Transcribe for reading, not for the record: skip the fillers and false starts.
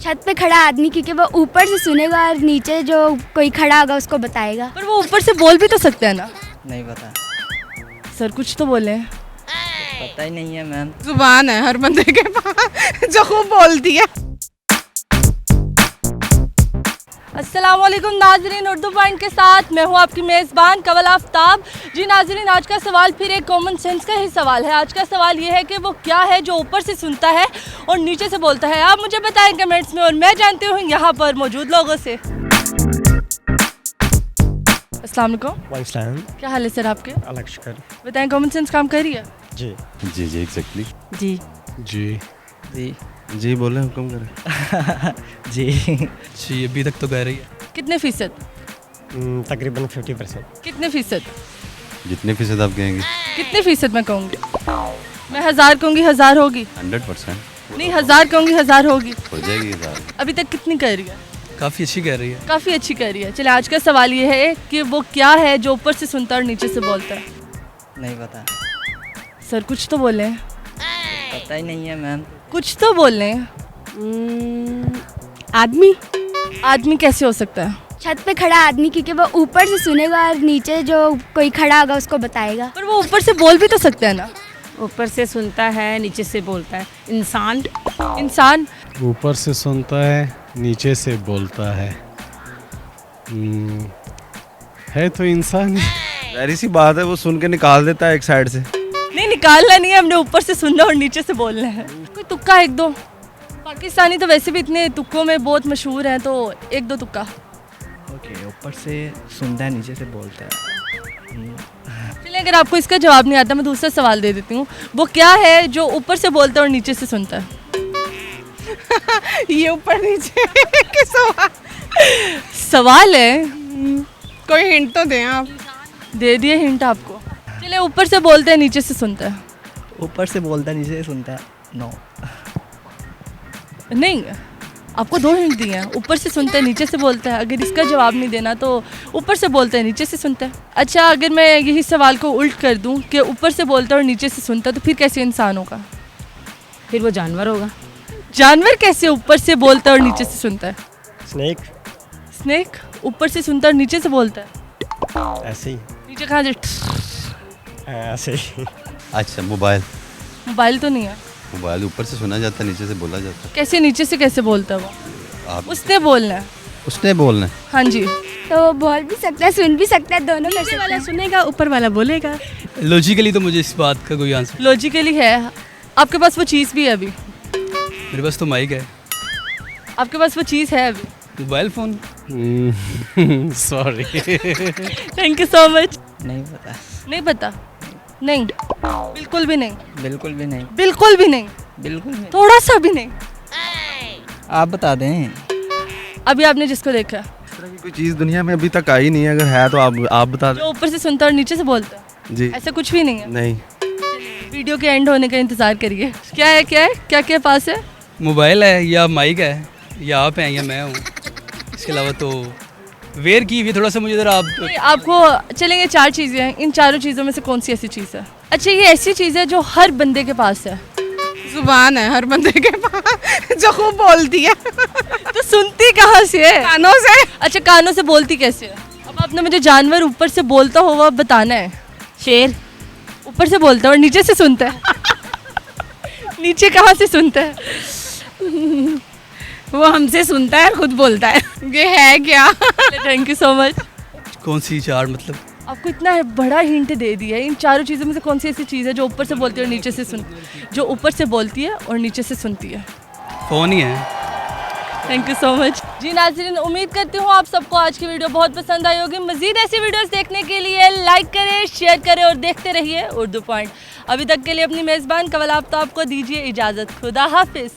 छत पे खड़ा आदमी, क्योंकि वो ऊपर से सुनेगा और नीचे जो कोई खड़ा होगा उसको बताएगा। पर वो ऊपर से बोल भी तो सकते हैं ना। नहीं पता। सर कुछ तो बोले। पता ही नहीं है मैम। जुबान है हर बंदे के पास जो खूब बोलती है। अस्सलामुअलैकुम नाजरीन, उर्दू पॉइंट के साथ मैं हूँ आपकी मेज़बान कवल आफ्ताब। जी नाजरीन, आज का सवाल फिर एक कॉमन सेंस का ही सवाल है। आज का सवाल ये है कि वो क्या है जो ऊपर से सुनता है और नीचे से बोलता है। आप मुझे बताएं कमेंट्स में और मैं जानती हूँ यहाँ पर मौजूद लोगों से। अस्सलाम वालेकुम, क्या हाल है सर आपके? अलग शुक्र। बताएं कॉमन सेंस काम कर रही है? जी जी जी एग्जैक्टली। जी जी जी जी बोले हुक्म करें। जी जी अभी तक तो कह रही है। कितने फीसद? तकरीबन 50%। कितने फीसद? जितने फीसद आप कहेंगे। कितने फीसद मैं कहूँगी? मैं 1000 कहूँगी, 1000 होगी? 100% नहीं, 1000 कहूँगी, 1000 होगी? हो जाएगी ये सारी। अभी तक कितनी कह रही है? काफ़ी अच्छी कह रही है। काफ़ी अच्छी कह रही है। चले, आज का सवाल ये है कि वो क्या है जो ऊपर से सुनता है और नीचे से बोलता है। नहीं पता। सर कुछ तो बोले। पता ही नहीं है मैम। कुछ तो बोले। आदमी आदमी कैसे हो सकता है? छत पे खड़ा आदमी, क्योंकि वो ऊपर से सुनेगा और नीचे जो कोई खड़ा होगा उसको बताएगा। पर वो ऊपर से बोल भी तो सकता है ना। ऊपर से सुनता है नीचे से बोलता है। इंसान इंसान ऊपर से सुनता है नीचे से बोलता है। है तो इंसान ही। जाहिर सी बात है, वो सुन के निकाल देता है एक साइड से। नहीं, निकालना नहीं है हमने, ऊपर से सुनना और नीचे से बोलना है। कोई तुक्का एक दो? पाकिस्तानी तो वैसे भी इतने तुक्कों में बहुत मशहूर हैं, तो एक दो तुक्का। ओके, ऊपर से सुनता है नीचे से बोलता है। चलिए, अगर आपको इसका जवाब नहीं आता मैं दूसरा सवाल दे देती हूँ। वो क्या है जो ऊपर से बोलता है और नीचे से सुनता है? ये ऊपर नीचे के सवाल है, कोई हिंट तो दें आप। दे दिए हिंट आपको। चलिए, ऊपर से बोलते हैं नीचे से सुनता है। ऊपर से बोलता है नीचे से सुनता है। नो। नहीं, आपको दो हिंट दिए हैं। ऊपर से सुनता है, नीचे से बोलता है। अगर इसका जवाब नहीं देना तो ऊपर से बोलता है, नीचे से सुनता है। अच्छा, अगर मैं यही सवाल को उल्ट कर दूं कि ऊपर से बोलता है और नीचे से सुनता है, तो फिर कैसे इंसान होगा? फिर वो जानवर होगा। जानवर कैसे ऊपर से बोलता है और नीचे से सुनता है? स्नेक स्नेक ऊपर से सुनता है और नीचे से बोलता है? ऐसे ही। नीचे कहाँ से? ऐसे ही। अच्छा, मोबाइल। मोबाइल तो नहीं है। मोबाइल ऊपर से सुना जाता है, नीचे से बोला जाता कैसे नीचे से कैसे बोलता है वो? है। आप उसने बोलना है। उसने बोलना है। हाँ जी। तो वो बोल भी सकता है, सुन भी सकता है, दोनों कर सकता है। सुनेगा, ऊपर वाला बोलेगा। लॉजिकली तो मुझे इस बात का कोई आंसर। लॉजिकली है। आपके पास वो चीज़ भी है अभी? मेरे पास तो माइक है। आपके पास वो चीज़ है अभी? Mobile phone. Sorry. Thank you so much. नहीं पता। नहीं पता? नहीं, बिल्कुल भी नहीं। बिल्कुल भी नहीं। बिल्कुल भी नहीं। बिल्कुल नहीं। थोड़ा सा भी नहीं। आप बता दें। अभी आपने जिसको देखा, इस तरह की कोई चीज़ दुनिया में अभी तक आई नहीं है। अगर है तो आप बता दें। जो ऊपर से सुनता है और नीचे से बोलता है, जी ऐसा कुछ भी नहीं है। नहीं। वीडियो के एंड होने का इंतजार करिए। क्या है, क्या है, क्या क्या पास है? मोबाइल है या माइक है या आप हैं या मैं हूँ। इसके अलावा तो वेयर की हुई थोड़ा सा मुझे ज़रा आप। आपको चलेंगे, 4 चीज़ें हैं। इन चारों चीज़ों में से कौन सी ऐसी चीज़ है? अच्छा, ये ऐसी चीज़ है जो हर बंदे के पास है। जुबान है हर बंदे के पास जो खूब बोलती है। तो सुनती कहाँ से है? कानों से। अच्छा, कानों से बोलती कैसे है? अब आपने मुझे जानवर ऊपर से बोलता हुआ बताना है। शेर ऊपर से बोलता है और नीचे से सुनता है। नीचे कहाँ से सुनता है? वो हमसे सुनता है और खुद बोलता है। ये है क्या? Thank you so much. कौन सी 4 मतलब? आपको इतना बड़ा हिंट दे दिया है। इन चारों चीज़ों में से कौन सी ऐसी चीज़ है जो ऊपर से बोलती है और नीचे से जो ऊपर से बोलती है और नीचे से सुनती है? फ़ोन ही है। Thank you so much. जी नाज़रीन, उम्मीद करती हूँ आप सबको आज की वीडियो बहुत पसंद आई होगी। मज़ीद ऐसी वीडियोस देखने के लिए लाइक करें, शेयर करें और देखते रहिए उर्दू पॉइंट। अभी तक के लिए अपनी मेज़बान कवल आफ्ताब को दीजिए इजाज़त। खुदा हाफिज़।